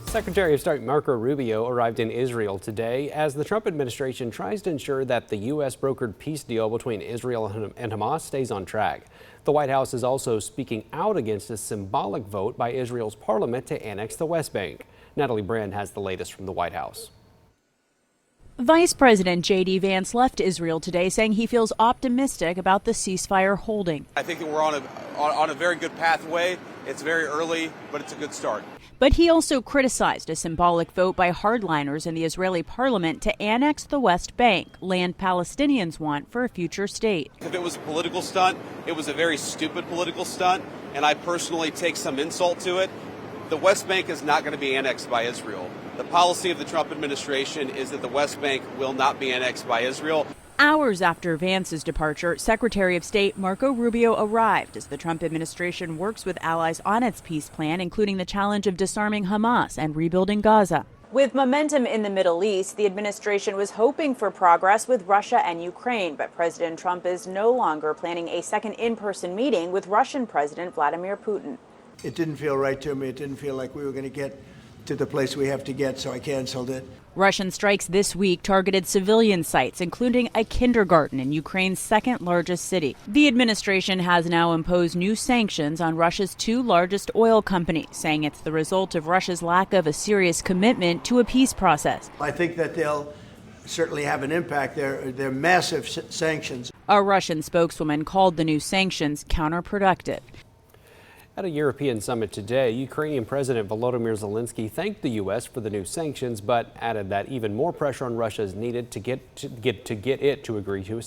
Secretary of State Marco Rubio arrived in Israel today as the Trump administration tries to ensure that the U.S. brokered peace deal between Israel and Hamas stays on track. The White House is also speaking out against a symbolic vote by Israel's parliament to annex the West Bank. Natalie Brand has the latest from the White House. Vice President JD Vance left Israel today saying he feels optimistic about the ceasefire holding. I think that we're on a very good pathway. It's very early, but it's a good start. But he also criticized a symbolic vote by hardliners in the Israeli parliament to annex the West Bank, land Palestinians want for a future state. If it was a political stunt, it was a very stupid political stunt, and I personally take some insult to it. The West Bank is not going to be annexed by Israel. The policy of the Trump administration is that the West Bank will not be annexed by Israel. Hours after Vance's departure, Secretary of State Marco Rubio arrived as the Trump administration works with allies on its peace plan, including the challenge of disarming Hamas and rebuilding Gaza. With momentum in the Middle East, the administration was hoping for progress with Russia and Ukraine, but President Trump is no longer planning a second in-person meeting with Russian President Vladimir Putin. It didn't feel right to me. It didn't feel like we were going to get to the place we have to get, so I canceled it. Russian strikes this week targeted civilian sites, including a kindergarten in Ukraine's second largest city. The administration has now imposed new sanctions on Russia's two largest oil companies, saying it's the result of Russia's lack of a serious commitment to a peace process. I think that they'll certainly have an impact. They're massive sanctions. A Russian spokeswoman called the new sanctions counterproductive. At a European summit today, Ukrainian President Volodymyr Zelensky thanked the U.S. for the new sanctions, but added that even more pressure on Russia is needed to get it to agree to a